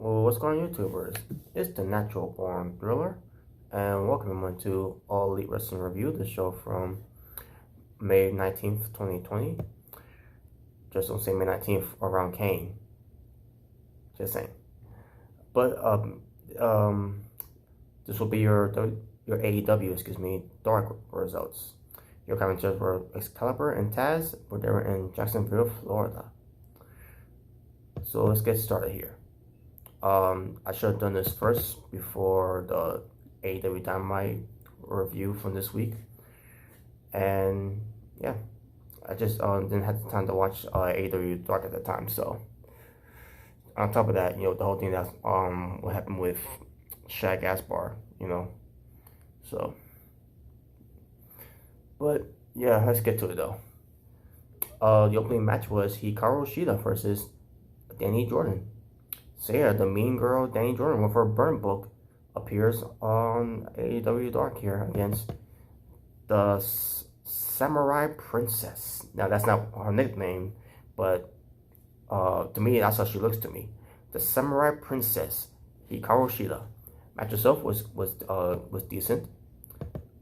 Well, what's going on, YouTubers? It's the Natural Born Thriller, and welcome everyone to All Elite Wrestling Review, the show from May 19th, 2020. Just don't say May 19th around Kane. Just saying. But this will be your AEW, dark results. Your commentators were Excalibur and Taz, but they were in Jacksonville, Florida. So let's get started here. I should have done this first before the AEW Dynamite review from this week, and yeah, I just didn't have the time to watch AEW Dark at the time. So on top of that, the whole thing that's what happened with Shaq Gaspar, so. But yeah, let's get to it though. The opening match was Hikaru Shida versus Danny Jordan. So yeah, the mean girl Danny Jordan with her burn book appears on AEW Dark here against the Samurai Princess. Now that's not her nickname, but to me that's how she looks to me. The Samurai Princess, Hikaru Shida. Match itself was decent.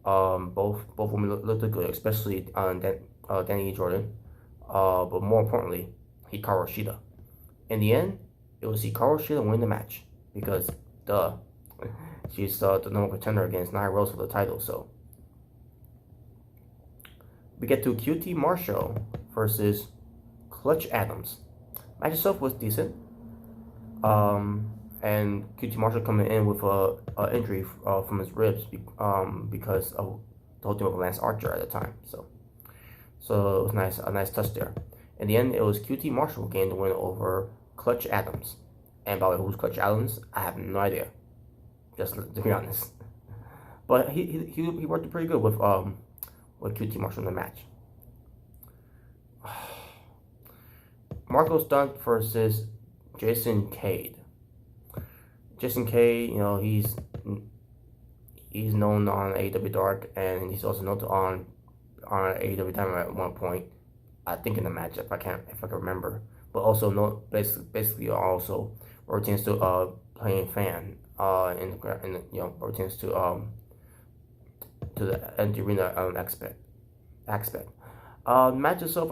Both women looked good, especially Danny Jordan. But more importantly, Hikaru Shida. In the end, it was Hikaru Shida winning the match because, she's the number one contender against Nia Rose for the title. So we get to QT Marshall versus Clutch Adams. Match itself was decent. And QT Marshall coming in with a injury from his ribs because of the whole thing with Lance Archer at the time. So it was a nice touch there. In the end, it was QT Marshall getting the win over Clutch Adams. And by the way, who's Clutch Adams? I have no idea. Just to be honest. But he worked it pretty good with QT Marshall in the match. Marco Stunt versus Jason Cade. Jason Cade, he's known on AEW Dark, and he's also known on AEW Dynamite at one point. I think in the match, if I can remember. But also basically also rotates to playing fan in the rotates to the empty arena aspect. Match itself,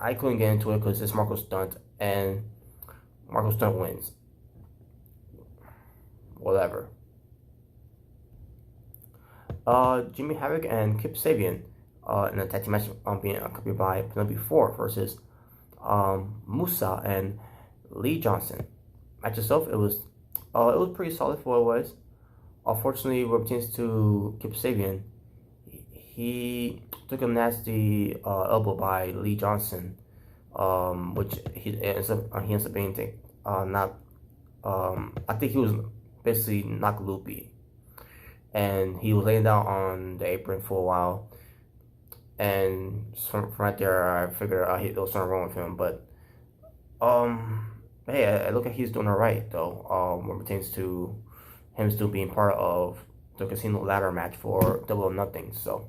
I couldn't get into it because it's Marco Stunt, and Marco Stunt wins. Whatever. Jimmy Havoc and Kip Sabian in a tag team match being accompanied by Penelope Ford versus Musa and Lee Johnson. Match itself, it was pretty solid for what it was. Unfortunately, when it pertains to Kip Sabian, he took a nasty elbow by Lee Johnson, which he ends up being not. I think he was basically knocked loopy, and he was laying down on the apron for a while. And from right there, I figured there was something wrong with him. But hey, I look like he's doing all right though. When it pertains to him still being part of the Casino ladder match for Double or Nothing. So,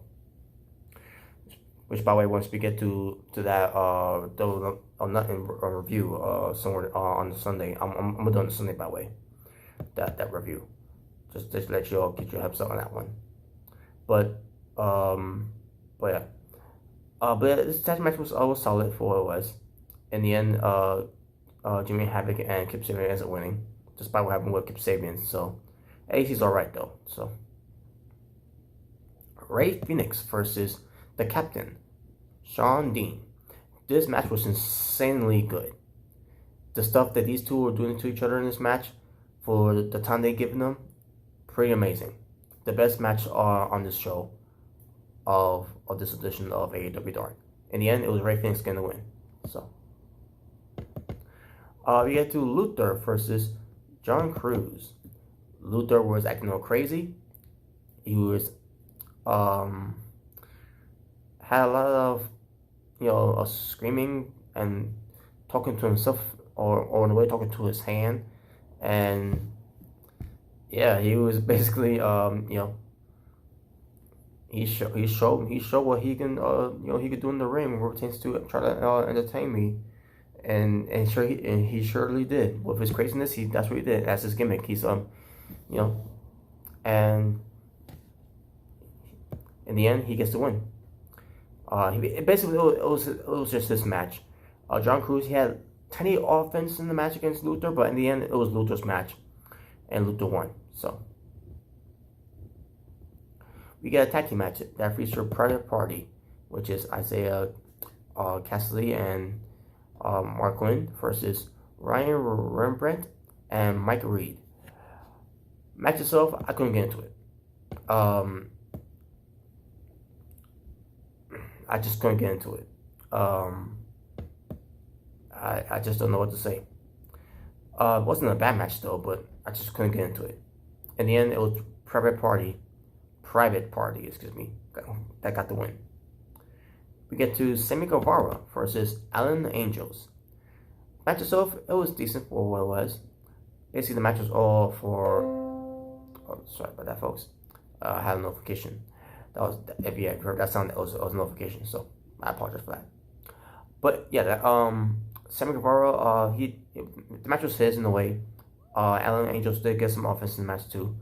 which by the way, once we get to that Double or Nothing review somewhere on the Sunday, I'm gonna do on the Sunday, by the way. That review, just to let you all get your heads up on that one. But yeah. But this tag match was solid for what it was. In the end, Jimmy Havoc and Kip Sabian ends up winning, despite what happened with Kip Sabian. So, he's alright though. So, Ray Fenix versus the Captain, Shawn Dean. This match was insanely good. The stuff that these two were doing to each other in this match, for the time they given them, pretty amazing. The best match on this show of this edition of AEW Dark. In the end, it was Ray Fenix getting the win. So we get to Luther versus John Cruz. Luther was acting all crazy. He was had a lot of screaming and talking to himself, or in a way talking to his hand, and yeah, he was basically he showed what he can he could do in the ring when it pertains to try to entertain me, and he surely did with his craziness. That's what he did. That's his gimmick. He's you know, and in the end, he gets the win. Basically it was just this match. John Cruz, he had tiny offense in the match against Luther, but in the end, it was Luther's match, and Luther won. So we get a tag team match that features Private Party, which is Isaiah Cassidy and Mark Quinn versus Ryan Rembrandt and Mike Reed. Match itself, I couldn't get into it. I just couldn't get into it. I just don't know what to say. It wasn't a bad match though, but I just couldn't get into it. In the end, it was Private Party, excuse me, that got the win. We get to Sammy Guevara versus Allen Angels. Match itself, it was decent for what it was. Basically, the match was all for. Oh, sorry about that, folks. I had a notification. If you heard that sound, it was a notification. So I apologize for that. But yeah, Sammy Guevara, the match was his in a way. Allen Angels did get some offense in the match too.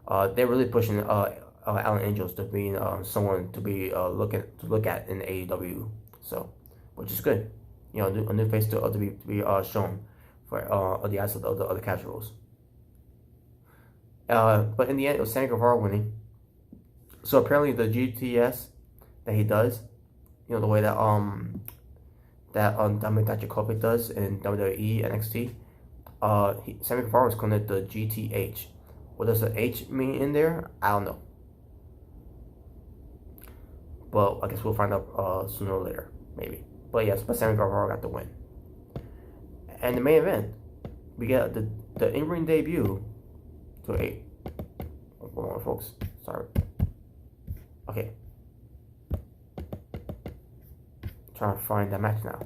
They're really pushing Allen Angels to be someone to be look at in AEW. So, which is good. You know, a new face to be shown for the eyes of the other casuals. But in the end, it was Sammy Guevara winning. So apparently the GTS that he does, you know, the way that Dominic Dijakovic does in WWE NXT, Sammy Guevara was calling it the GTH. What does the H mean in there? I don't know. But I guess we'll find out sooner or later, maybe. But yes, Sammy Guevara got the win. And the main event, we get the in-ring debut to a. Hold on, folks. Sorry. Okay. Trying to find that match now.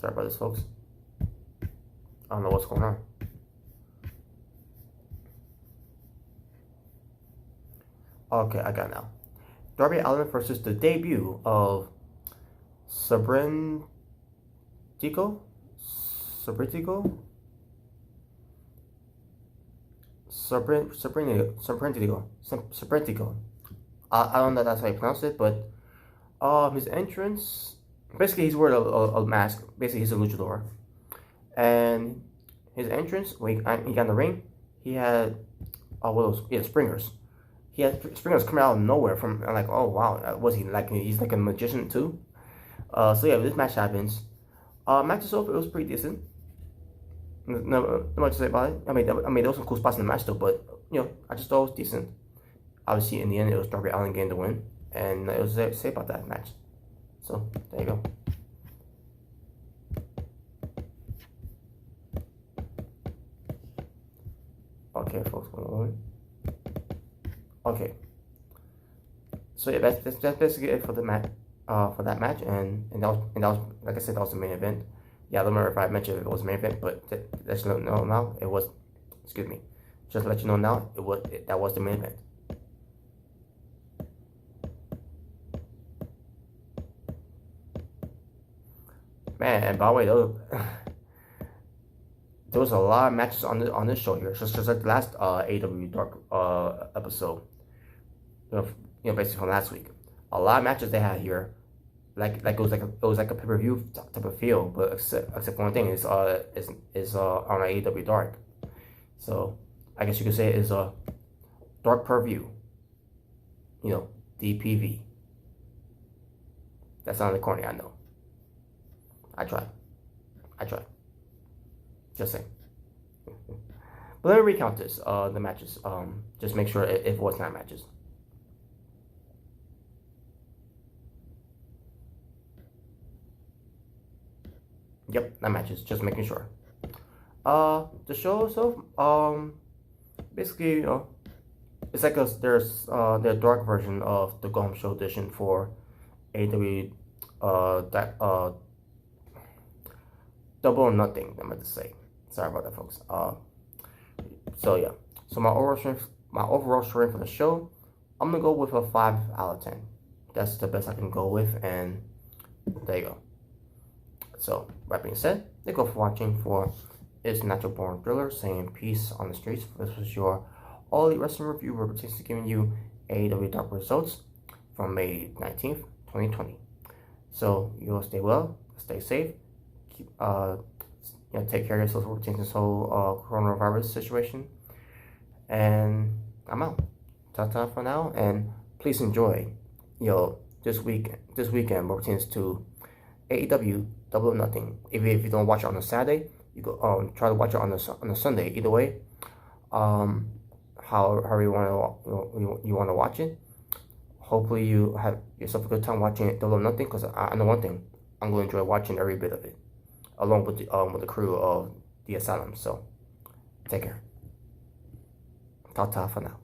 Sorry about this, folks. I don't know what's going on. Okay, I got it now. Darby Allin versus the debut of Serpentico. I don't know if that's how you pronounce it, but his entrance, basically he's wearing a mask. Basically he's a luchador, and his entrance when he got in the ring, he had springers. He had springers coming out of nowhere from. I'm like, oh wow, was he like he's like a magician too? So yeah, this match happens. Match itself, it was pretty decent. No much to say about it. I mean, there was some cool spots in the match though, but you know, I just thought it was decent. Obviously, in the end, it was Darby Allin getting the win, and it was say about that match. So there you go. Okay, folks, hold on. Okay. So yeah, that's basically it for the match. For that match, and that was like I said, that was the main event. Yeah, I don't remember if I mentioned it was the main event, but let's know now it was. Excuse me, just to let you know now that was the main event. Man, and by the way, there was a lot of matches on this show here, just like the last AEW Dark episode. You know, basically from last week, a lot of matches they had here. Like it was like a pay-per-view type of feel, but except for one thing is on AEW Dark. So I guess you could say it is a Dark per view. You know, DPV. That sounded corny, I know. I tried. Just saying. But let me recount this. The matches. Just make sure if it was not matches. Yep, that matches. Just making sure. The show itself, basically, you know, it's like there's the dark version of the Go Home Show edition for AEW, Double or Nothing. I'm about to say. Sorry about that, folks. So yeah, So my overall strength for the show, I'm gonna go with a 5 out of 10. That's the best I can go with, and there you go. So that being said, thank you for watching for It's Natural Born Thriller, saying peace on the streets. This was your All Elite Wrestling Review, where we're giving you AEW Dark results from May 19th, 2020. So you'll stay well, stay safe, keep take care of yourselves with this whole coronavirus situation. And I'm out. Ta-ta for now, and please enjoy this weekend what pertains to AEW Double or Nothing. Even if you don't watch it on a Saturday, you go try to watch it on a Sunday. Either way, however you want to watch it. Hopefully you have yourself a good time watching it Double or Nothing, because I know one thing, I'm going to enjoy watching every bit of it, along with the crew of the Asylum. So take care. Ta-ta for now.